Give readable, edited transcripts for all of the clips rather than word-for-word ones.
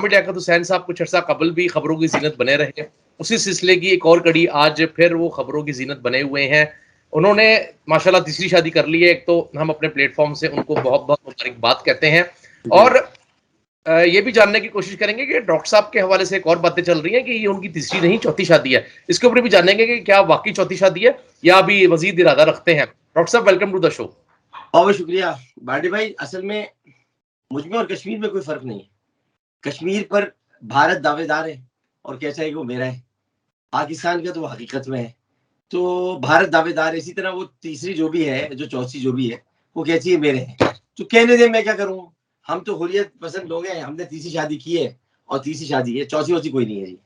लियाकत हुसैन साहब कुछ अर्सा कबल भी खबरों की ज़ीनत बने रहे। उसी सिलसिले की एक और कड़ी आज फिर वो खबरों की ज़ीनत बने हुए हैं। उन्होंने माशाल्लाह तीसरी शादी कर ली है। एक तो हम अपने प्लेटफ़ॉर्म से उनको बहुत-बहुत मुबारकबाद कहते हैं और ये भी जानने की कोशिश करेंगे कि डॉक्टर साहब के हवाले से एक और बातें चल रही हैं कि ये उनकी तीसरी नहीं चौथी शादी है। इसके ऊपर भी जानेंगे कि क्या वाक़ई चौथी शादी है या अभी मज़ीद इरादा रखते हैं। डॉक्टर साहब वेलकम टू द शो। बहुत शुक्रिया बाडी भाई। असल में मुझ में और कश्मीर में कोई फर्क नहीं है। कश्मीर पर भारत दावेदार है और कहता है कि वो मेरा है। पाकिस्तान का तो हकीकत में है। तो भारत दावेदार है, इसी तरह वो तीसरी जो भी है, जो चौथी जो भी है, वो कहती है मेरे हैं। तो कहने दे, मैं क्या करूं? हम तो हुर्रियत पसंद लोग हैं, हमने तीसरी शादी की है और तीसरी शादी है, चौथी वौथी कोई नहीं है जी।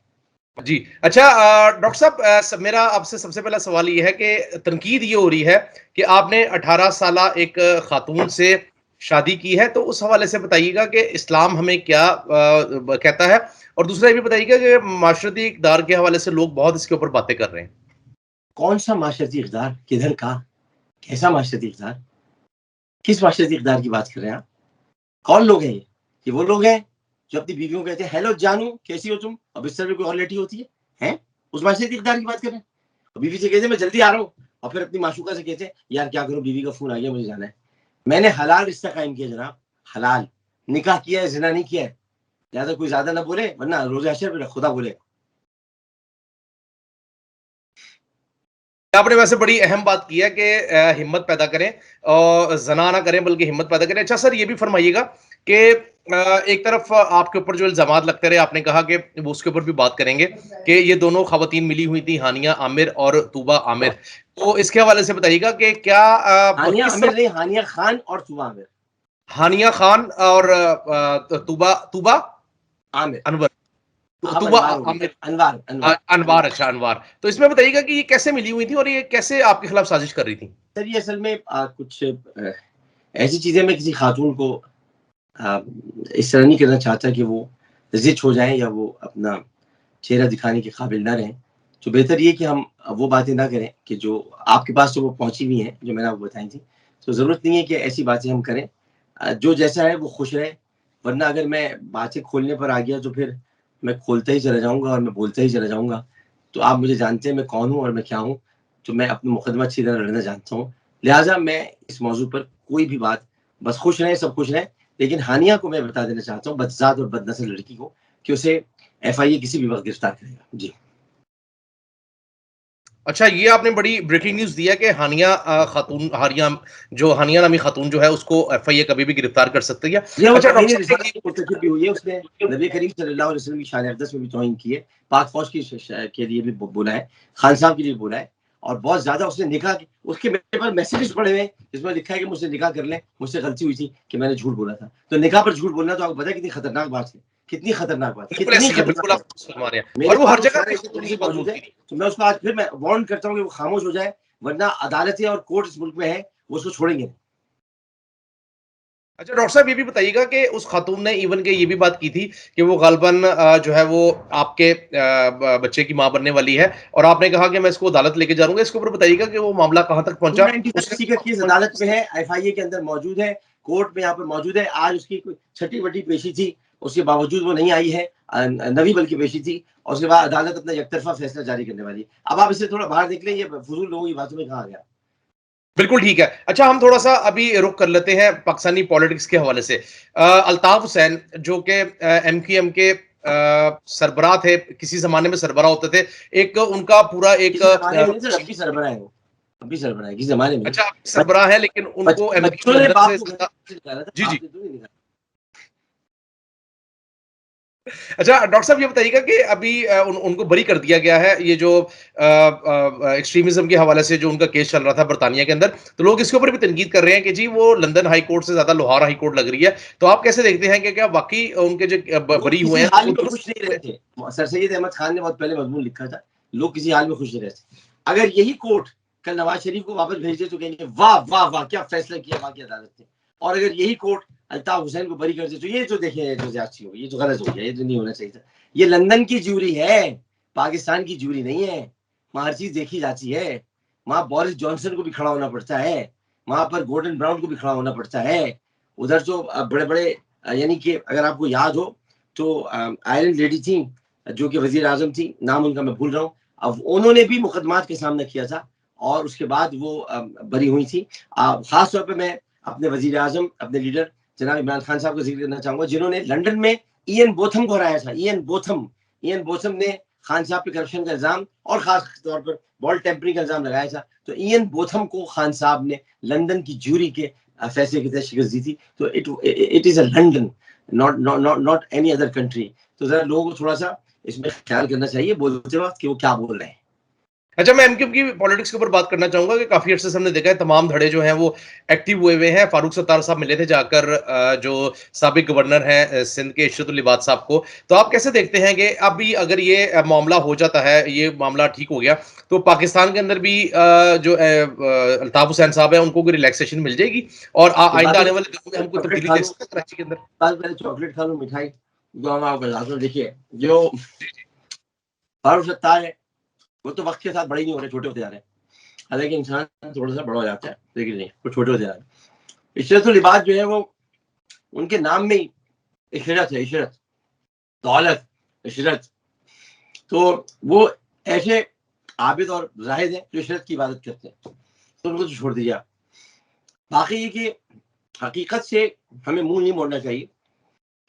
जी, अच्छा डॉक्टर साहब मेरा आपसे सबसे पहला सवाल ये है कि तनकीद ये हो रही है कि आपने 18 साला एक खातून से शादी की है, तो उस हवाले से बताइएगा कि इस्लाम हमें क्या कहता है? और दूसरा ये भी बताइएगा कि माशरती इक़दार के हवाले से लोग बहुत इसके ऊपर बातें कर रहे हैं। कौन सा माशरती इक़दार? किधर का? कैसा माशरती इक़दार? किस माशरती इक़दार की बात कर रहे हैं आप? कौन लोग हैं ये? ये वो लोग हैं जो अपनी बीवियों को कहते हैं, हेलो जानू कैसी हो तुम? और बिस्तर में कोई और लेटी होती है? हैं? उस माशरती इक़दार की बात कर रहे हैं? और बीवी से कहते हैं मैं जल्दी आ रहा हूँ, और फिर अपनी माशूका से कहते हैं यार क्या करूं, बीवी का फोन आ गया, मुझे जाना है। मैंने हलाल रिश्ता कायम किया जनाब, हलाल निकाह किया है, जिना नहीं किया है। ज्यादा कोई ज्यादा ना बोले वरना रोज़े हशर पे खुदा बोले। आपने वैसे बड़ी अहम बात की है कि हिम्मत पैदा करें और ज़ना ना करें बल्कि हिम्मत पैदा करें। अच्छा सर ये भी फरमाइएगा कि एक तरफ आपके ऊपर जो इल्ज़ामात लगते रहे, आपने कहा कि वो उसके ऊपर भी बात करेंगे कि ये दोनों ख़वातीन मिली हुई थी, हानिया आमिर और तूबा आमिर। तो इसके हवाले से बताइएगा कि क्या हानिया किस आमिर तरह नहीं, हानिया खान और तूबा आमिर। हानिया खान और तूबा तूबा आमिर अनवर अब तूबा अनवार हो गई, आमिर अनवार अनवार। अनवार अच्छा अनवार। तो इसमें बताइएगा कि ये कैसे मिली हुई थी और ये कैसे आपके खिलाफ साजिश कर रही थी? सर ये असल में कुछ ऐसी चीजें, मैं किसी खातून को इस तरह नहीं करना चाहता कि वो जिच हो जाए या वो अपना चेहरा दिखाने के काबिल ना रहें। तो बेहतर ये कि हम वो बातें ना करें कि जो आपके पास तो वो पहुंची हुई हैं, जो मैंने आपको बताई थी। तो ज़रूरत नहीं है कि ऐसी बातें हम करें। जो जैसा है वो खुश रहे, वरना अगर मैं बातें खोलने पर आ गया तो फिर मैं खोलता ही चला जाऊँगा और मैं बोलता ही चला जाऊँगा। तो आप मुझे जानते हैं मैं कौन हूँ और मैं क्या हूँ। तो मैं अपना मुकदमा अच्छी तरह लड़ना जानता हूँ। लिहाज़ा मैं इस मौज़ू पर कोई भी बात, बस खुश रहें, सब खुश रहें। लेकिन हानिया को मैं बता देना चाहता हूँ, बदज़ात और बदनस्ल लड़की को, कि उसे एफआईए किसी भी वक़्त गिरफ्तार करेगा। जी। अच्छा ये आपने बड़ी ब्रेकिंग न्यूज़ दी है कि हानिया खातून हानिया नामी खातून जो है उसको एफआईए कभी भी गिरफ्तार कर सकती है। ये वो अच्छा तौहीन डॉक्टर साहब रिसालत की मुर्तकिब भी हुई है, उसने नबी करीम सल्लल्लाहु अलैहि वसल्लम की शान अक़दस में भी तौहीन की है, पाक फ़ौज के लिए भी बोला है, खान साहब के लिए बोला है, और बहुत ज़्यादा उसने निकाह की, उसके मेरे पास मैसेजेस पड़े हुए हैं जिसमें लिखा है कि मुझसे निकाह कर लें, मुझसे गलती हुई थी कि मैंने झूठ बोला था। तो निकाह पर झूठ बोलना तो आपको पता है कितनी खतरनाक बात है, कितनी खतरनाक बात, बिल्कुल कितनी ऐसी है, बिल्कुल खतरनाक आप बात। फरमा रहे हैं और मेरे वो पास हर वो जगह सारे पे ऐसे खतून तरीके मौजूद मौजूद है। थी। तो मैं उसको आज फिर मैं वार्न करता हूँ कि वो खामोश हो जाए, वरना अदालतें और कोर्ट इस मुल्क में है, वो उसको छोड़ेंगे नहीं। अच्छा डॉक्टर साहब ये भी बताइएगा कि उस खातून ने इवन के ये भी बात की थी कि वो गालिबन जो है वो आपके बच्चे की माँ बनने वाली है और आपने कहा कि मैं इसको अदालत लेके जाऊंगा। इसके ऊपर बताइएगा कि वो मामला कहाँ तक पहुंचा? 295 का केस उसने अदालत में है, एफआईए के अंदर मौजूद है, कोर्ट में यहाँ पर मौजूद है। आज उसकी छठी बटी पेशी थी, उसके बावजूद वो नहीं आई है, नवी बल्कि पेशी थी, और उसके बाद अदालत अपना एकतरफा फैसला जारी करने वाली है। अब आप इसे थोड़ा बाहर देख लें, ये फजूल लोगों की बातों में कहा गया। बिल्कुल ठीक है। अच्छा हम थोड़ा-सा अभी रुख कर लेते हैं पाकिस्तानी पॉलिटिक्स के हवाले से। अल्ताफ हुसैन जो कि एमक्यूएम के सरबराह थे, किसी ज़माने में सरबराह होते थे। एक उनका पूरा एक किसी जमाने में नहीं सर, अभी सरबराह है वो, अभी सरबराह है, किसी जमाने में नहीं। अच्छा सरबराह है लेकिन उनको बच्चों एमक्यूएम ने लंदन बाप से को घर से निकाला था, जी, जी। आपने तो नहीं निकाला। अच्छा डॉक्टर साहब ये बताइएगा कि अभी उनको बरी कर दिया गया है ये जो एक्सट्रीमिज्म के हवाले से जो उनका केस चल रहा था बरतानिया के अंदर, तो लोग इसके ऊपर भी तनकीद कर रहे हैं कि जी वो लंदन हाई कोर्ट से ज्यादा लाहौर हाई कोर्ट लग रही है। तो आप कैसे देखते हैं कि क्या वाकई उनके जो लोग बरी हुए किसी हैं हाल वो में खुश दुरुस्त नहीं हुए? रहते। सर सैयद अहमद खान ने बहुत पहले मजमून लिखा था, लोग किसी हाल में खुश नहीं रहते। अगर यही कोर्ट कल नवाज शरीफ को वापस भेज दे तो कहेंगे वाह वाह वाह क्या फैसला किया वहां की अदालत ने। और अगर यही कोर्ट अल्ताफ हुसैन को बरी कर दे तो ये तो देखिए जो ज्यादती हो गई, ये तो गलत हो गया, ये तो नहीं होना चाहिए था। ये लंदन की ज्यूरी है, पाकिस्तान की ज्यूरी नहीं है। वहां हर चीज देखी जाती है। वहां बोरिस जॉनसन को भी खड़ा होना पड़ता है, वहां पर गोर्डन ब्राउन को भी खड़ा होना पड़ता है। उधर जो बड़े बड़े यानी कि अगर आपको याद हो तो आयरन लेडी थी जो कि वजीर आजम थी, नाम उनका मैं भूल रहा हूँ, अब उन्होंने भी मुकदमात का सामना किया था और उसके बाद वो बरी हुई थी। खास तौर पे मैं अपने वजीर आजम, अपने लीडर जनाब इमरान खान साहब का जिक्र करना चाहूंगा, जिन्होंने लंदन में इयन बोथम को हराया था। इयन बोथम ने खान साहब पे करप्शन का इल्जाम और खास तौर पर बॉल टेम्परिंग का इल्जाम लगाया था। तो इयन बोथम को खान साहब ने लंदन की जूरी के फैसले के तहत शिकस्त दी थी। तो it is a London, not any other country. तो जरा लोगों को थोड़ा सा इसमें ख्याल करना चाहिए बोलते वक्त कि वो क्या बोल रहे हैं। अच्छा, मैं एमक्यूएम की पॉलिटिक्स के ऊपर बात करना चाहूंगा कि काफी अर्से से हमने देखा है तमाम धड़े जो हैं वो एक्टिव हुए हैं। फारूक सत्तार साहब मिले थे जाकर जो साबिक गवर्नर हैं सिंध के इशरत उल लिबाद साहब को। तो आप कैसे देखते हैं कि अभी अगर ये मामला हो जाता है, ये मामला ठीक हो गया, तो पाकिस्तान के अंदर भी जो अल्ताफ हुसैन साहब है उनको कोई रिलैक्सेशन मिल जाएगी और आइंदा आने वाले दिनों में हमको तब्दीली देख सकते हैं कराची के अंदर? पहले चॉकलेट खा लूं, मिठाई जो हम आपको बताता हूं। देखिए, जो फारूक सत्तार है वो तो वक्त के साथ बड़े नहीं हो रहे, छोटे होते जा रहे हैं। हालांकि इंसान थोड़ा सा बड़ा हो जाता है, लेकिन नहीं, वो छोटे होते जा रहे हैं। इशरत उल लिबाद जो है वो उनके नाम में ही इशरत है, इशरत, दौलत, इशरत। तो वो ऐसे आबिद और जाहिद हैं जो इशरत की इबादत करते हैं, तो उनको तो छोड़ दिया। बाकी ये कि हकीकत से हमें मुंह नहीं मोड़ना चाहिए।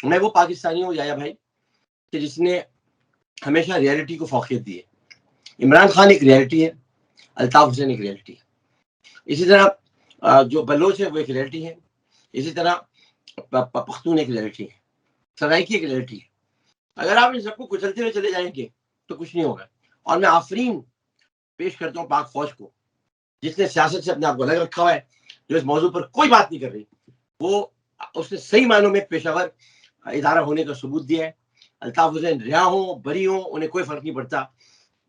मैं वो पाकिस्तानी हूँ याया भाई कि जिसने हमेशा रियलिटी को फौकियत दी है। इमरान खान एक रियलिटी है, अल्ताफ हुसैन एक रियलिटी है। इसी तरह जो बलोच है वो एक रियलिटी है, इसी तरह पख्तून एक रियलिटी है, सराइकी एक रियलिटी है। अगर आप इन सबको कुचलते हुए चले जाएंगे तो कुछ नहीं होगा। और मैं आफरीन पेश करता हूँ पाक फौज को, जिसने सियासत से अपने आप को अलग रखा हुआ है, जो इस मौजूद पर कोई बात नहीं कर रही। वो उसने सही मायनों में पेशावर इदारा होने का सबूत दिया है। अल्ताफ हुसैन रिहा हो बरी हो, उन्हें कोई फर्क नहीं पड़ता।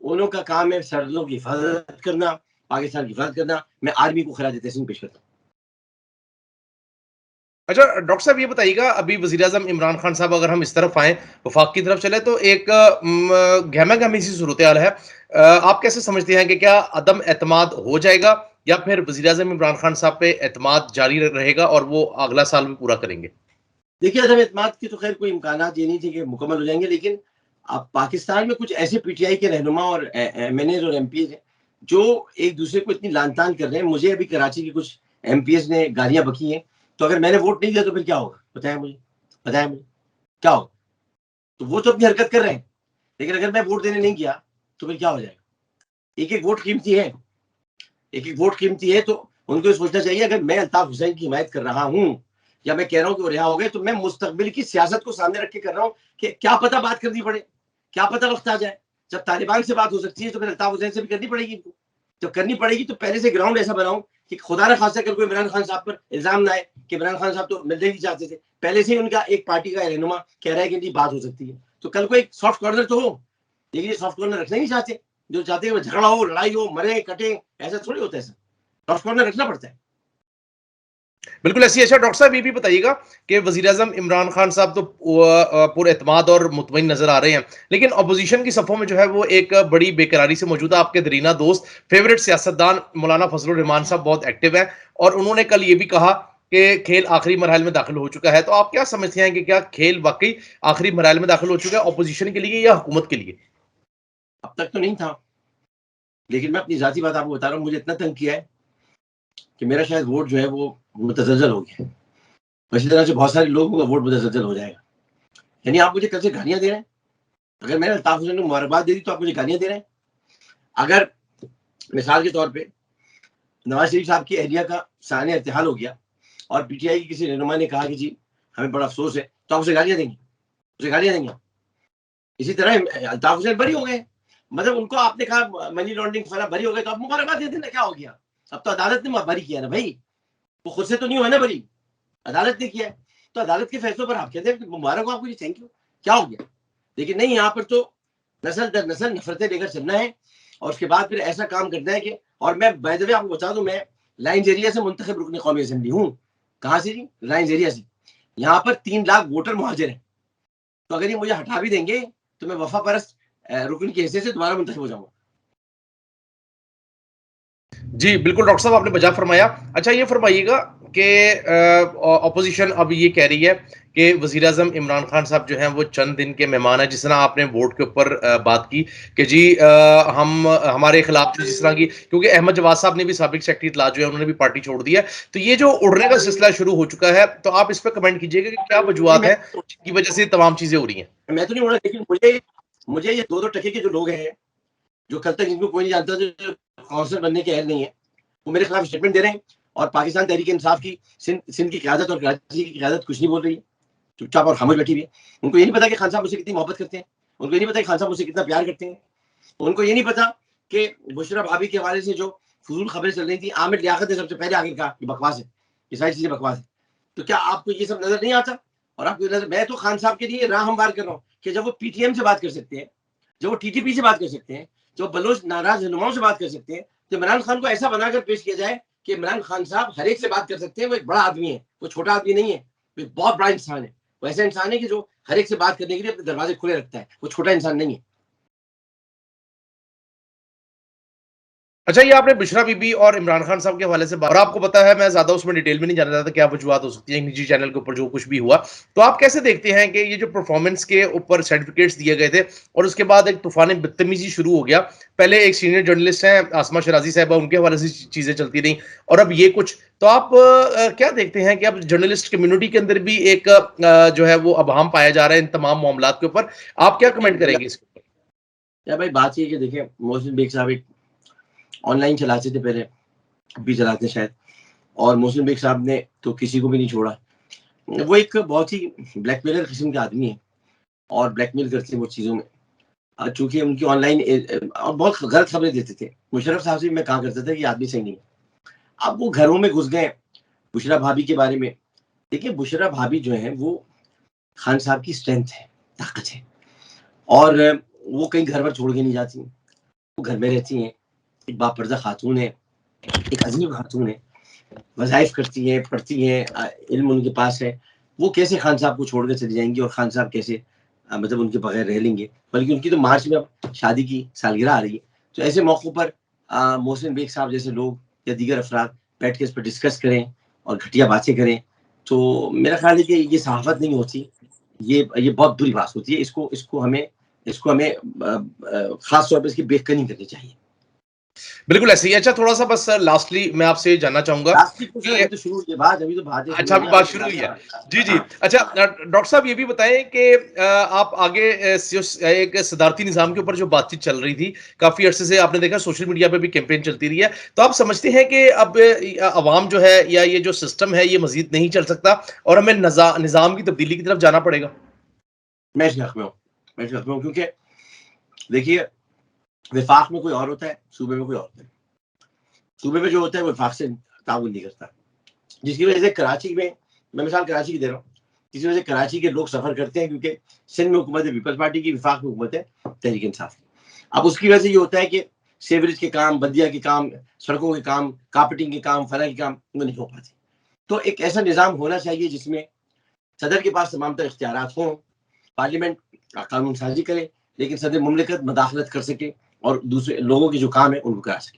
उन्हों का काम है सरहदों की हिफाजत करना, पाकिस्तान की हिफाजत करना। मैं आर्मी को खिराज तहसीन पेश करता हूँ। अच्छा डॉक्टर साहब, ये बताइएगा, अभी वजीर आजम इमरान खान साहब, अगर हम इस तरफ आए, वफाक की तरफ चले, तो एक गहमा गहमी सी सूरत हाल है। आप कैसे समझते हैं कि क्या अदम एतमाद हो जाएगा या फिर वजीर आजम इमरान खान साहब पे एतमाद जारी रहेगा और वो अगला साल भी पूरा करेंगे? देखिए, अदम एतमाद की तो खैर कोई इम्कान ये नहीं थी कि मुकम्मल हो जाएंगे, लेकिन अब पाकिस्तान में कुछ ऐसे पीटीआई के रहनुमा और एमएनएज और एमपीज हैं जो एक दूसरे को इतनी लान तान कर रहे हैं। मुझे अभी कराची के कुछ एमपीएस ने गालियां बकी हैं, तो अगर मैंने वोट नहीं दिया तो फिर क्या होगा? बताया मुझे क्या होगा? तो वो तो अपनी हरकत कर रहे हैं, लेकिन अगर मैं वोट देने नहीं गया तो फिर क्या हो जाएगा? एक एक वोट कीमती है, एक एक वोट कीमती है। तो उनको सोचना चाहिए, अगर मैं अल्ताफ हुसैन की हिमायत कर रहा हूं या मैं कह रहा हूं कि वो रिहा हो गए, तो मैं मुस्तकबिल की सियासत को सामने रख के कर रहा हूं कि क्या पता बात करनी पड़े, क्या पता वक्त आ जाए जब तालिबान से बात हो सकती है, तो फिर अल्ताफ हुसैन से भी करनी पड़ेगी इनको। जब करनी पड़ेगी तो पहले से ग्राउंड ऐसा बनाऊं कि खुदा न खासा कल को इमरान खान साहब पर इल्जाम ना आए कि इमरान खान साहब तो मिलने नहीं चाहते थे। पहले से ही उनका एक पार्टी का रहनुमा कह रहा है कि नहीं बात हो सकती है, तो कल को एक सॉफ्ट कॉर्नर तो हो। लेकिन ये सॉफ्ट कॉर्नर रखना नहीं चाहते, जो चाहते हैं वो झगड़ा हो, लड़ाई हो, मरे कटे। ऐसा थोड़ी होता है सर, सॉफ्ट कॉर्नर रखना पड़ता है। बिल्कुल ऐसी। अच्छा डॉक्टर साहब, ये भी बताइएगा कि वजीर आजम इमरान खान साहब तो पूरे एतमाद और मुतमईन नजर आ रहे हैं, लेकिन अपोजिशन की सफ़ों में जो है वो एक बड़ी बेकरारी से मौजूद है। आपके दरीना दोस्त, फेवरेट सियासतदान मौलाना फजलुर रहमान साहब बहुत एक्टिव हैं और उन्होंने कल ये भी कहा कि खेल आखिरी मरहल में दाखिल हो चुका है। तो आप क्या समझते हैं कि क्या खेल वाकई आखिरी मरहल में दाखिल हो चुका है अपोजिशन के लिए या हुकूमत के लिए? अब तक तो नहीं था, लेकिन मैं अपनी जाती बात आपको बता रहा हूँ। मुझे इतना तंग किया है कि मेरा शायद वोट जो है वो मुतजलजल हो गया। इसी तरह से बहुत सारे लोगों का वोट मुतजलजल हो जाएगा। यानी आप मुझे कल से गालियां दे रहे हैं। अगर मैंने अल्ताफ हुसैन को मुबारकबाद दे दी तो आप मुझे गालियां दे रहे हैं। अगर मिसाल के तौर पर नवाज शरीफ साहब की एहलिया का साने इर्तिहाल हो गया और पीटीआई के किसी रहनुमा ने कहा कि जी हमें बड़ा अफसोस है, तो आप उसे गालियां देंगे, उसे गालियां देंगे। इसी तरह अल्ताफ हुसैन बरी हो गए, मतलब उनको आपने कहा मनी लॉन्ड्रिंग फला बरी हो गए, तो आप मुबारकबाद दे देना, क्या हो गया? अब तो अदालत ने बरी किया ना भाई, वो खुद से तो नहीं हुआ ना बरी, अदालत ने किया है। तो अदालत के फैसलों पर आप कहते हैं मुबारक हो आपको, जी थैंक यू, क्या हो गया? लेकिन नहीं, यहाँ पर तो नस्ल दर नस्ल नफरतें लेकर चलना है और उसके बाद फिर ऐसा काम करना है कि, और मैं बाय द वे आपको बता दूं, मैं लाइन एरिया से मुंतखब रुकन कौमी असेंबली हूँ। कहाँ से जी? लाइन एरिया से। यहाँ पर 3 लाख वोटर मुहाजिर हैं, तो अगर ये मुझे हटा भी देंगे तो मैं वफा परस्त रुकन की हैसियत से दोबारा मुंतखब हो जाऊंगा। जी, बिल्कुल डॉक्टर साहब आपने बजा फरमाया। अच्छा ये फरमाइएगा कि ऑपोज़िशन अब ये कह रही है कि वज़ीर-ए-आज़म इमरान खान साहब जो हैं वो चंद दिन के मेहमान हैं, जिस तरह आपने वोट के ऊपर बात की कि जी हम हमारे खिलाफ जो जिस तरह की क्योंकि अहमद जवाद साहब ने भी साबिक सेक्रेटरी इत्तलात जो है उन्होंने भी पार्टी छोड़ दी है। तो ये जो उड़ने का सिलसिला शुरू हो चुका है, तो आप इस पे कमेंट कीजिएगा कि क्या नहीं वजूहात हैं, जिनकी वजह से तमाम चीज़ें हो रही हैं? मैं तो नहीं बोल रहा, लेकिन मुझे मुझे ये 2-2 टके के जो लोग हैं, जो कल तक जिनको कोई नहीं जानता, जो काउंसलर बनने के अहल नहीं है, वो मेरे खिलाफ स्टेटमेंट दे रहे हैं और पाकिस्तान तहरीक इंसाफ की सिंध की क़यादत और कराची की क़यादत कुछ नहीं बोल रही है, चुपचाप और खामोश बैठी हुई है। उनको ये नहीं पता कि खान साहब मुझसे कितनी मोहब्बत करते हैं, उनको ये नहीं पता कि खान साहब मुझसे कितना प्यार करते हैं, उनको ये नहीं पता कि बुशरा भाभी के हवाले से जो फजूल खबरें चल रही थी, आमिर लियाकत ने सबसे पहले आगे कहा कि बकवास है, ये सारी चीजें बकवास है। तो क्या आपको ये सब नजर नहीं आता? और आपको नजर, मैं तो खान साहब के लिए राह हमवार कर रहा हूँ कि जब वो पीटीएम से बात कर सकते हैं, जब वो टीटीपी से बात कर सकते हैं, जो बलोच नाराज रहनुमाओं से बात कर सकते हैं, तो इमरान खान को ऐसा बनाकर पेश किया जाए कि इमरान खान साहब हर एक से बात कर सकते हैं, वो एक बड़ा आदमी है, वो छोटा आदमी नहीं है, वो एक बहुत बड़ा इंसान है। वो ऐसा इंसान है कि जो हर एक से बात करने के लिए अपने दरवाजे खुले रखता है, वो छोटा इंसान नहीं है। अच्छा ये आपने बुशरा बीबी और इमरान खान साहब के हवाले से बात और आपको पता है मैं ज़्यादा उसमें डिटेल में नहीं जाना चाहता क्या वजूहात हो सकती है निजी चैनल के ऊपर जो कुछ भी हुआ। तो आप कैसे देखते हैं कि ये जो परफॉर्मेंस के ऊपर सर्टिफिकेट्स दिए गए थे और उसके बाद एक तूफ़ान बदतमीज़ी शुरू हो गया। पहले एक सीनियर जर्नलिस्ट हैं आसमा शराज़ी साहिबा उनके हवाले से चीज़ें चलती रहीं और अब ये कुछ। तो आप क्या देखते हैं कि अब जर्नलिस्ट कम्युनिटी के अंदर भी एक जो है वो अभाम पाया जा रहा है इन तमाम मामलात के ऊपर। आप क्या कमेंट करेंगे इसके ऊपर? या भाई बात ये है कि देखिए मोहसिन बेग साहब एक ऑनलाइन चलाते थे पहले, अब भी चलाते हैं शायद, और मोहसिन बेग साहब ने तो किसी को भी नहीं छोड़ा। वो एक बहुत ही ब्लैकमेलर किस्म के आदमी है और ब्लैकमेल करते हैं वो चीज़ों में। चूँकि उनकी ऑनलाइन और बहुत गलत खबरें देते थे। मुशर्रफ साहब से भी मैं कहा करता था कि ये आदमी सही नहीं है। अब वो घरों में घुस गए बुशरा भाभी के बारे में। देखिए बुशरा भाभी जो है वो खान साहब की स्ट्रेंथ है, ताकत है, और वो कहीं घर पर छोड़ के नहीं जाती। वो घर में रहती हैं, एक बापर्दा खातून है, एक अजीब खातून है, वज़ाइफ करती हैं, पढ़ती हैं, इल्म उनके पास है। वो कैसे खान साहब को छोड़ के चली जाएँगी और खान साहब कैसे मतलब उनके बगैर रह लेंगे? बल्कि उनकी तो मार्च में अब शादी की सालगिरह आ रही है। तो ऐसे मौकों पर मोहसिन बेग साहब जैसे लोग या दीगर अफराद बैठ के इस पर डिस्कस करें और घटिया बातें करें, तो मेरा ख़्याल है कि ये सहाफ़त नहीं होती। ये बहुत बुरी बात होती है। इसको हमें ख़ास तौर पे इसकी बेख़नी करनी चाहिए। बिल्कुल ऐसे ही। अच्छा थोड़ा-सा बस लास्टली मैं आपसे जानना चाहूँगा प्लास्टिक को सर कि अभी तो शुरू हुई है बात, अभी तो बातें शुरू अच्छा, हुई अभी है, बात अभी शुरू हुई है। हाँ, जी, जी। हाँ। अच्छा डॉक्टर साहब ये भी बताएँ कि आप आगे एक सदारती निज़ाम के ऊपर जो बातचीत चल रही थी, काफ़ी अरसे से आपने देखा सोशल मीडिया पे भी कैंपेन चलती रही है। तो आप समझते हैं कि अब अवाम जो है या ये जो सिस्टम है, ये मज़ीद नहीं चल सकता और हमें निज़ाम की तब्दीली की तरफ जाना पड़ेगा? मैं इस हक़ में हूँ, मैं इस हक़ में हूँ, क्योंकि देखिए विफ़ाक़ में कोई और होता है, सूबे में कोई और होता है। सूबे में जो होता है वो विफ़ाक़ से ताउन नहीं करता। जिसकी वज़ह से कराची में, मैं मिसाल कराची की दे रहा हूँ, जिसकी वज़ह से कराची के लोग सफ़र करते हैं, क्योंकि सिंध में हुकूमत है पीपल्स पार्टी की, विफ़ाक़ में हुकूमत है तहरीक इंसाफ की। अब उसकी वज़ह से ये होता है कि सीवरेज के काम, बल्दिया के काम, सड़कों के काम, कारपेटिंग के काम, फलाँ के काम वो नहीं हो पाते। तो एक ऐसा निज़ाम होना चाहिए जिसमें सदर के पास तमाम तर इख्तियारात हों, पार्लियामेंट कानून साज़ी करे, लेकिन सदर मुमलिकत मदाखलत कर सके और दूसरे लोगों के जो काम है उनको करा सके।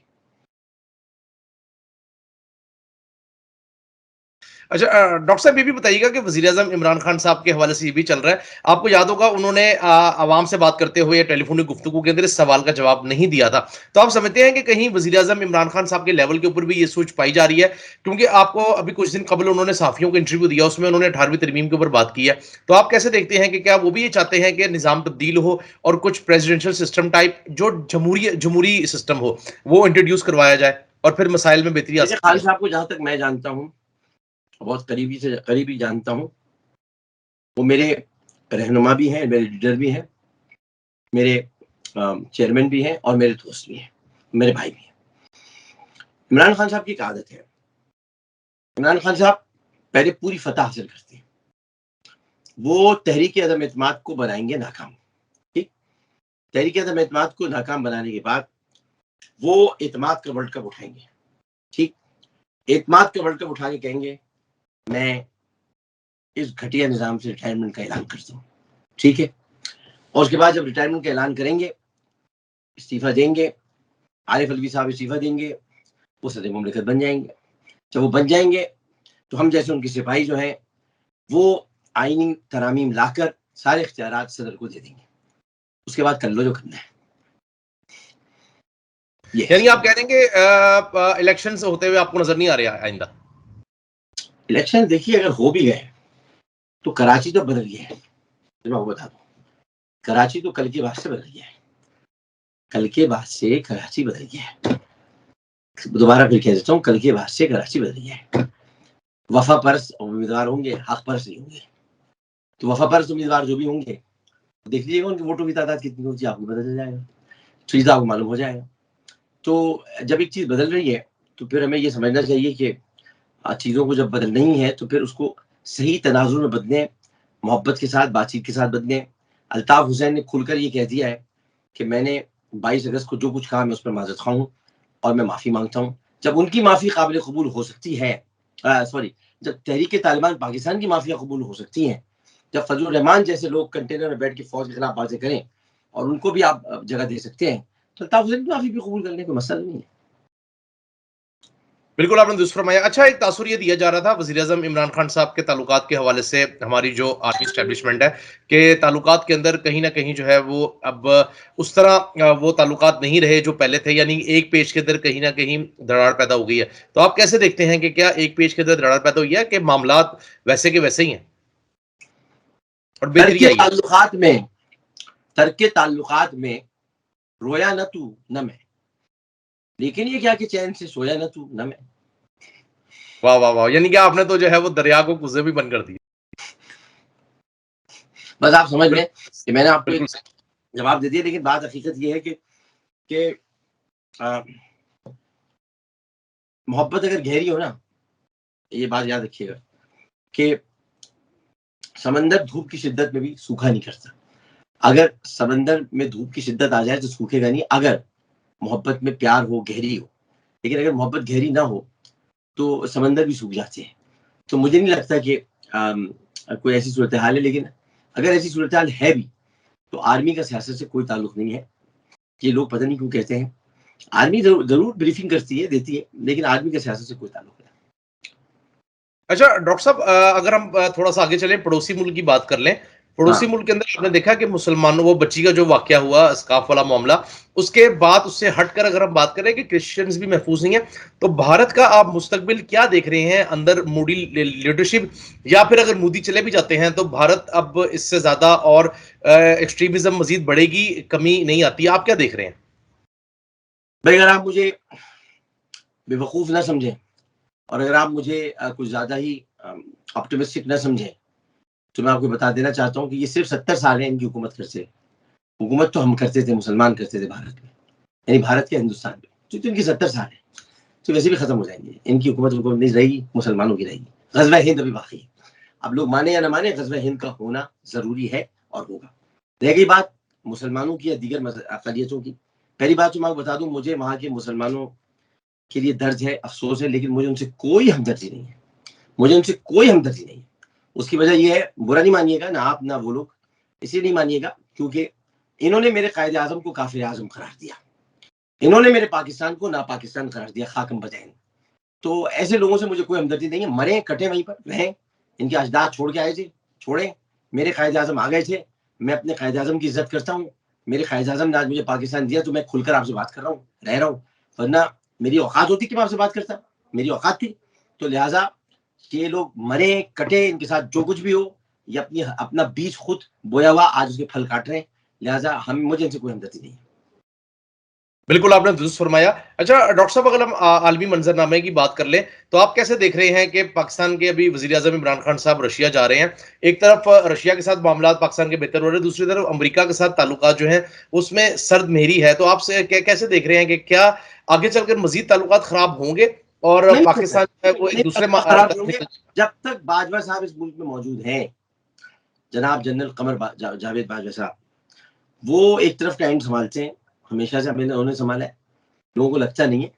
अच्छा डॉक्टर साहब ये भी बताइएगा कि वज़ीर-ए-आज़म इमरान खान साहब के हवाले से ये भी चल रहा है। आपको याद होगा उन्होंने अवाम से बात करते हुए टेलीफ़ोनिक गुफ्तगू के अंदर इस सवाल का जवाब नहीं दिया था। तो आप समझते हैं कि कहीं वज़ीर-ए-आज़म इमरान खान साहब के लेवल के ऊपर भी ये सोच पाई जा रही है? क्योंकि आपको अभी कुछ दिन कबल उन्होंने सहाफ़ियों को इंटरव्यू दिया, उसमें उन्होंने 18वीं तरमीम के ऊपर बात की है। तो आप कैसे देखते हैं कि क्या वो भी ये चाहते हैं कि निज़ाम तब्दील हो और कुछ प्रेसिडेंशियल सिस्टम टाइप जो जमहूरी सिस्टम हो, वो इंट्रोड्यूस करवाया जाए और फिर मसाइल में बेहतरी आ देखिए सकती खान है? साहब को जहाँ तक मैं जानता हूँ, बहुत करीबी जानता हूँ, वो मेरे रहनुमा भी हैं, मेरे लीडर भी हैं, मेरे चेयरमैन भी हैं और मेरे दोस्त भी हैं, मेरे भाई भी हैं। इमरान खान साहब की एक आदत है, इमरान खान साहब पहले पूरी फतह हासिल करते हैं। वो तहरीक-ए-अदम एतमाद को बनाएँगे नाकाम, ठीक? तहरीक-ए-अदम एतमाद को नाकाम बनाने के बाद वो एतमाद का वर्ल्ड कप उठाएँगे, ठीक? एतमाद का वर्ल्ड कप उठा के कहेंगे, मैं इस घटिया निज़ाम से रिटायरमेंट का ऐलान करता हूँ, ठीक है? और उसके बाद जब रिटायरमेंट का ऐलान करेंगे, इस्तीफ़ा देंगे, आरिफ अलवी साहब इस्तीफ़ा देंगे, वो सदर मुमलिकत बन जाएंगे। जब वो बन जाएंगे तो हम जैसे उनके सिपाही जो हैं वो आईनी तरामीम लाकर सारे इख्तियारात सदर को दे देंगे, उसके बाद कर लो जो करना है। यानी आप कह रहे हैं कि इलेक्शन होते हुए आपको नजर नहीं आ रहा आइंदा? इलेक्शन देखिए, अगर हो भी गए तो कराची तो बदल गया है, मैं आपको बता दूं, कराची तो कल के बाद से बदल गया है, कल के बाद से कराची बदल गया है। दोबारा फिर कह देता हूँ, कल के बाद से कराची बदल गया है। वफा परस उम्मीदवार होंगे, हक परस नहीं होंगे। तो वफा परस उम्मीदवार जो भी होंगे, देख लीजिएगा उनकी वोटों की तादाद कितनी होती है, आपको पता चल जाएगा, चीज आपको मालूम हो जाएगा। तो जब एक चीज बदल रही है तो फिर हमें ये समझना चाहिए कि चीजों को जब बदलनी है तो फिर उसको सही तनाजुर में बदलें, मोहब्बत के साथ, बातचीत के साथ बदलें। अल्ताफ हुसैन ने खुलकर ये कह दिया है कि मैंने 22 अगस्त को जो कुछ कहा मैं उस पर माजरत खा हूँ और मैं माफ़ी मांगता हूँ। जब उनकी माफ़ी काबिल कबूल हो सकती है, सॉरी, जब तहरीक तालिबान पाकिस्तान की माफ़िया कबूल हो सकती हैं, जब फजलुर रहमान जैसे लोग कंटेनर में बैठ के फौज के खिलाफ बातें करें और उनको भी आप जगह दे सकते हैं, तो अल्ताफ हुसैन की माफ़ी भी कबूल करने का मसला नहीं है। बिल्कुल आपने दुरुस्त फरमाया। अच्छा, एक तासुर ये दिया जा रहा था वज़ीर आज़म इमरान खान साहब के ताल्लुकात के हवाले से, हमारी जो आर्मी एस्टेब्लिशमेंट है के ताल्लुकात के अंदर कहीं न कहीं जो है वो अब उस तरह वो ताल्लुकात नहीं रहे जो पहले थे, यानी एक पेज के अंदर कहीं न कहीं दरार पैदा हो गई है। तो आप कैसे देखते हैं कि क्या एक पेज के अंदर दरार पैदा हुई है कि मामलात वैसे के वैसे ही हैं और बेहतरी आई है? तर्क ताल्लुकात में रोया न तू न मैं, लेकिन ये क्या कि चैन से सोया न तू न मैं। वाह, वाह, वाह! यानी कि आपने तो जो है वो दरिया को कुज़े भी बंद कर दिया। बस आप समझ लें बिल्कुल, कि मैंने आपको एक बिल्कुल। जवाब दे दिया, लेकिन बात हकीकत ये है कि मोहब्बत अगर गहरी हो ना, ये बात याद रखिएगा कि समंदर धूप की शिद्दत में भी सूखा नहीं करता। अगर समंदर में धूप की शिद्दत आ जाए तो सूखेगा नहीं, अगर मोहब्बत में प्यार हो, गहरी हो। लेकिन अगर मोहब्बत गहरी ना हो तो समंदर भी सूख जाते हैं। तो मुझे नहीं लगता कि कोई ऐसी सूरत हाल है, लेकिन अगर ऐसी सूरत हाल है भी तो आर्मी का सियासत से कोई ताल्लुक नहीं है। ये लोग पता नहीं क्यों कहते हैं, आर्मी जरूर ब्रीफिंग करती है, देती है, लेकिन आर्मी के सियासत से कोई ताल्लुक नहीं। अच्छा डॉक्टर साहब, अगर हम थोड़ा सा आगे चले, पड़ोसी मुल्क की बात कर लें। पड़ोसी हाँ, मुल्क के अंदर आपने देखा कि मुसलमानों, वो बच्ची का जो वाकया हुआ, स्काफ वाला मामला, उसके बाद उससे हटकर अगर हम बात करें कि क्रिश्चियंस भी महफूज नहीं है, तो भारत का आप मुस्तकबिल क्या देख रहे हैं? अंदर मोदी लीडरशिप, या फिर अगर मोदी चले भी जाते हैं तो भारत अब इससे ज्यादा और एक्सट्रीमिज्म मजीद बढ़ेगी, कमी नहीं आती? आप क्या देख रहे हैं? भाई अगर आप मुझे बेवकूफ ना समझें और अगर आप मुझे कुछ ज्यादा ही ऑप्टिमिस्टिक ना समझें, तो मैं आपको बता देना चाहता हूँ कि ये सिर्फ 70 साल है इनकी हुकूमत करते। हुकूमत तो हम करते थे, मुसलमान करते थे भारत में, यानी भारत के हिंदुस्तान में। तो इनकी 70 साल है, तो वैसे भी खत्म हो जाएंगे। इनकी हुकूमत नहीं रहेगी, मुसलमानों की रहेगी। गजवा हिंद अभी बाकी है। अब लोग माने या ना माने, गजवा हिंद का होना जरूरी है और होगा। रह गई बात मुसलमानों की या दीगर अकलियतों की, पहली बात तो मैं आपको बता दूं, मुझे वहां के मुसलमानों के लिए दर्द है, अफसोस है, लेकिन मुझे उनसे कोई हमदर्दी नहीं है। मुझे उनसे कोई हमदर्दी नहीं है। उसकी वजह यह है, बुरा नहीं मानिएगा ना आप ना वो लोग, इसलिए नहीं मानिएगा क्योंकि इन्होंने मेरे कायदे आजम को काफिर आजम करार दिया, इन्होंने मेरे पाकिस्तान को ना पाकिस्तान करार दिया, खाकम बजाएं। तो ऐसे लोगों से मुझे कोई हमदर्दी नहीं है। मरे कटे वहीं पर रहें, इनके अजदाद छोड़ के आए थे, छोड़े। मेरे कायदे आजम आ गए थे, मैं अपने कायदे आजम की इज्जत करता हूँ। मेरे कायदे आजम ने आज मुझे पाकिस्तान दिया, तो मैं खुलकर आपसे बात कर रहा हूँ, रह रहा हूँ। वरना मेरी औकात होती कि मैं आपसे बात करता, मेरी औकात थी। तो लिहाजा ये लोग मरे कटे, इनके साथ जो कुछ भी हो, ये अपना बीज खुद बोया हुआ आज उसके फल काट रहे हैं। लिहाजा मुझे इनसे कोई हमदर्दी नहीं है। बिल्कुल आपने दुरुस्त फरमाया। अच्छा डॉक्टर साहब, अगर हम आलमी मंजरनामे की बात कर लें, तो आप कैसे देख रहे हैं कि पाकिस्तान के अभी वजीर आजम इमरान खान साहब रशिया जा रहे हैं? एक तरफ रशिया के साथ मामला पाकिस्तान के बेहतर हो रहे हैं, दूसरी तरफ अमेरिका के साथ ताल्लुकात जो हैं उसमें सर्द मेहरी है। तो आप कैसे देख रहे हैं कि क्या आगे चलकर मजीद ताल्लुकात खराब होंगे और नहीं पाकिस्तान जो है वो एक दूसरे खराब होंगे जब तक बाजवा साहब इस मुल्क में मौजूद हैं। जनाब जनरल कमर जावेद बाजवा साहब, वो एक तरफ का एंड संभालते हैं, हमेशा से मैंने उन्होंने संभाला है। लोगों को लगता नहीं है।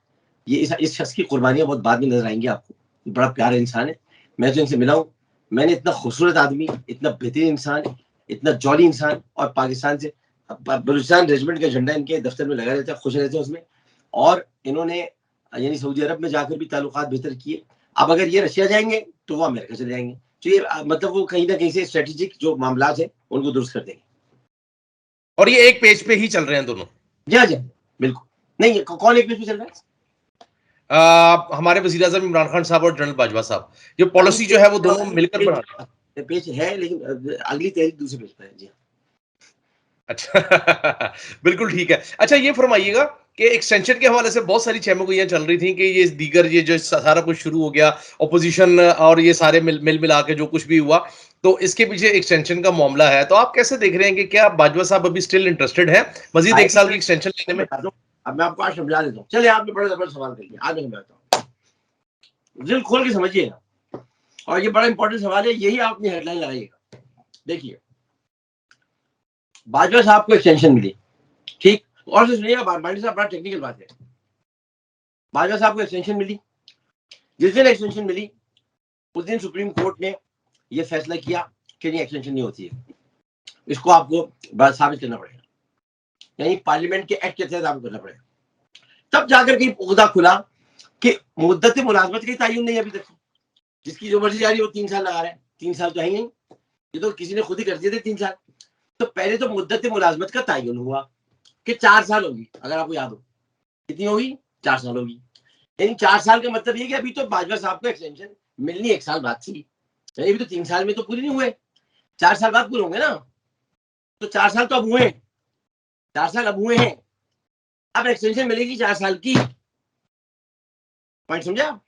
ये इस शख्स की कुर्बानियां बहुत बाद में नजर आएंगी आपको। बड़ा प्यारा इंसान है, मैं तो इनसे मिला हूँ। मैंने इतना खूबसूरत आदमी, इतना बेहतरीन इंसान, इतना जॉली इंसान, और पाकिस्तान से बलूचिस्तान रेजिमेंट का झंडा इनके दफ्तर में लगा रहता है, खुश रहते हैं उसमें। और इन्होंने यानी सऊदी अरब में जाकर भी ताल्लुकात बेहतर किए। अब अगर ये रशिया जाएंगे तो वो अमेरिका चले जाएंगे, तो ये मतलब वो कहीं ना कहीं से स्ट्रेटेजिक जो मामला है उनको दुरुस्त कर देंगे। और ये एक पेज पे ही चल रहे हैं दोनों? जी बिल्कुल। नहीं, कौन एक पेज पे चल रहा है? हमारे वज़ीर आज़म इमरान खान साहब और जनरल बाजवा साहब, ये पॉलिसी जो है वो दोनों मिलकर बना रहे हैं। पेज है लेकिन अगली तहरीक दूसरे पेज पर है। जी अच्छा बिल्कुल ठीक है। अच्छा ये फरमाइएगा कि एक्सटेंशन के हवाले से बहुत सारी चहमगोइयां चल रही थी कि ये दीगर ये जो सारा कुछ शुरू हो गया, ऑपोजिशन और ये सारे मिल मिला के जो कुछ भी हुआ, तो इसके पीछे एक्सटेंशन का मामला है। तो आप कैसे देख रहे हैं कि क्या बाजवा साहब अभी स्टिल इंटरेस्टेड है मजीद 1 साल की एक्सटेंशन लेने में? अब मैं आपको आज समझा देता हूँ। चलिए, आपने बड़ा जबरदस्त सवाल कर लिया, आज मैं समझाता हूँ, दिल खोल के समझिएगा, और ये बड़ा इंपॉर्टेंट सवाल है, यही आपने हेडलाइन लगाइएगा। देखिए, बाजवा साहब को एक्सटेंशन मिली, ठीक, और सुनिएगा, बांडी साहब बड़ा टेक्निकल बात है। बाजवा साहब को एक्सटेंशन मिली, जिस दिन एक्सटेंशन मिली उस दिन सुप्रीम कोर्ट ने यह फैसला किया कि नहीं, एक्सटेंशन नहीं होती है, इसको आपको साबित करना पड़ेगा, यानी पार्लियामेंट के एक्ट के तहत आपको करना पड़ेगा। तब जाकर के उगदा खुला कि मुद्दत मुलाजमत की तयन नहीं अभी तक, जिसकी जो मर्जी जा रही है वो 3 साल लगा रहा है। 3 साल तो है ही नहीं, ये तो किसी ने खुद ही कर दिए थे 3 साल। तो पहले तो मुद्दत मुलाजमत का तयन हुआ कि 4 साल होगी, अगर आपको याद हो कितनी होगी, 4 साल होगी। यानी 4 साल का मतलब ये कि अभी तो बाजवा साहब को एक्सटेंशन मिलनी 1 साल बाद थी, अभी तो 3 साल में तो पूरी नहीं हुए, 4 साल बाद पूरे होंगे ना। तो 4 साल तो अब हुए, 4 साल अब हुए हैं, अब एक्सटेंशन मिलेगी 4 साल की, पॉइंट समझा?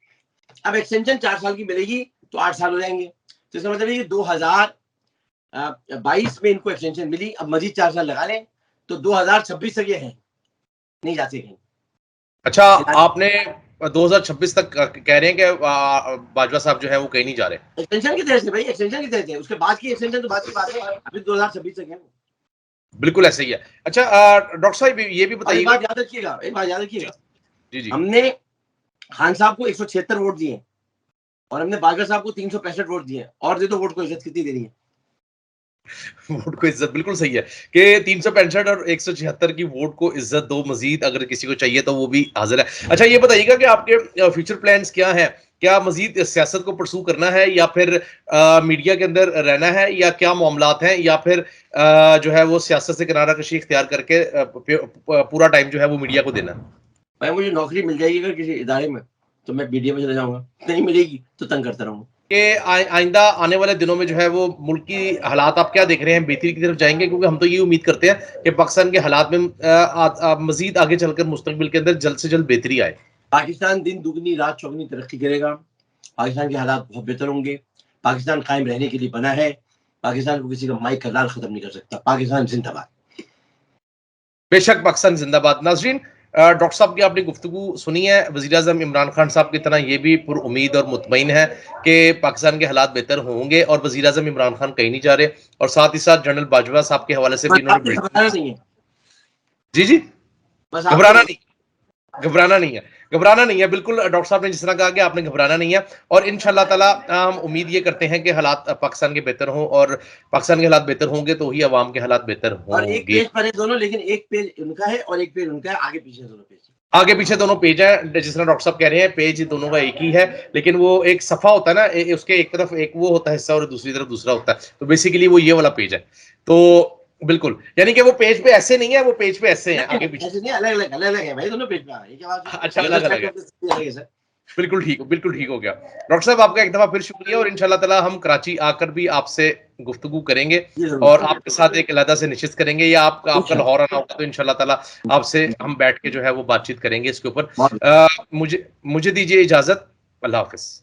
अब एक्सटेंशन 4 साल की मिलेगी तो 8 साल हो जाएंगे। तो इसका मतलब है कि 2022 में इनको एक्सटेंशन मिली, अब मजीद 4 साल लगा लें तो 2026 तक ये है, नहीं जाते कहीं। अच्छा, आपने 2026 तक कह रहे हैं कि बाजवा साहब जो है वो कहीं नहीं जा रहे एक्सटेंशन की तरह से? भाई एक्सटेंशन की तरह से, उसके बाद की एक्सटेंशन तो बाद की बात है, अभी 2026 तक है। बिल्कुल ऐसे ही है। अच्छा डॉक्टर साहब ये भी बताइएगा, एक बात याद रखिएगा, एक बात याद रखिएगा, जी हमने खान साहब को 176 वोट दिए और हमने बाजवा साहब को 365 वोट दिए, और दे दो वोट को इज्जत कितनी देनी है? वोट को इज्जत, बिल्कुल सही है कि 365 और 176 की वोट को इज्जत दो, मजीद अगर किसी को चाहिए तो वो भी हाजिर है। अच्छा ये बताइएगा कि आपके फ्यूचर प्लान्स क्या हैं? क्या मजीद सियासत को परसू करना है, या फिर मीडिया के अंदर रहना है, या क्या मामलात हैं, या फिर जो है वो सियासत से किनारा कशी इख्तियार करके पूरा टाइम जो है वो मीडिया को देना? भाई मुझे नौकरी मिल जाएगी अगर किसी इदारे में तो मैं मीडिया में चला जाऊंगा, नहीं मिलेगी तो तंग करता रहूंगा। कि आइंदा आने वाले दिनों में जो है वो मुल्क की हालात आप क्या देख रहे हैं, बेहतरी की तरफ जाएंगे? क्योंकि हम तो ये उम्मीद करते हैं कि पाकिस्तान के हालात में मजीद आगे चलकर मुस्तकबिल के अंदर जल्द से जल्द बेहतरी आए। पाकिस्तान दिन दुगनी रात चौगनी तरक्की करेगा, पाकिस्तान के हालात बहुत बेहतर होंगे, पाकिस्तान कायम रहने के लिए बना है, पाकिस्तान को किसी का माइक का लाल खत्म नहीं कर सकता। पाकिस्तान जिंदाबाद। बेशक पाकिस्तान जिंदाबाद। नाजरीन, डॉक्टर साहब की आपने गुफ्तगू सुनी है, वज़ीर आज़म इमरान खान साहब की तरह ये भी पुर उम्मीद और मुतमईन है कि पाकिस्तान के हालात बेहतर होंगे, और वज़ीर आज़म इमरान खान कहीं नहीं जा रहे, और साथ ही साथ जनरल बाजवा साहब के हवाले से भी इन्होंने जी जी घबराना नहीं, घबराना नहीं है, घबराना नहीं है, बिल्कुल डॉक्टर साहब ने जिस तरह कहा कि आपने घबराना नहीं है। और इंशाल्लाह ताला हम उम्मीद ये करते हैं कि हालात पाकिस्तान के बेहतर हों, और पाकिस्तान के हालात बेहतर होंगे तो ही अवाम के हालात बेहतर होंगे। और एक पेज पर है दोनों, लेकिन एक पेज उनका है और एक पेज उनका है, आगे पीछे दोनों पेज, आगे पीछे दोनों पेज है। जिस तरह डॉक्टर साहब कह रहे हैं पेज दोनों का एक ही है, लेकिन वो एक सफा होता है ना, उसके एक तरफ एक वो होता है हिस्सा और दूसरी तरफ दूसरा होता है, तो बेसिकली वो ये वाला पेज है। तो बिल्कुल, यानी कि वो पेज पे ऐसे नहीं है, वो पेज पे ऐसे हैं, आगे पीछे नहीं, अलग अलग अलग अलग है भाई, दोनों पेज पे आ रहा है। क्या बात है? अच्छा अलग अलग है, बिल्कुल ठीक हो गया। डॉक्टर साहब आपका एक दफा फिर शुक्रिया, और इंशाल्लाह ताला हम कराची आकर भी आपसे गुफ्तगू करेंगे और आपके साथ एक अलहदा से निशिस्त करेंगे, या आपका लाहौर आना होगा तो इंशाल्लाह ताला आपसे हम बैठ के जो है वो बातचीत करेंगे इसके ऊपर। मुझे दीजिए इजाजत, अल्लाह हाफिज।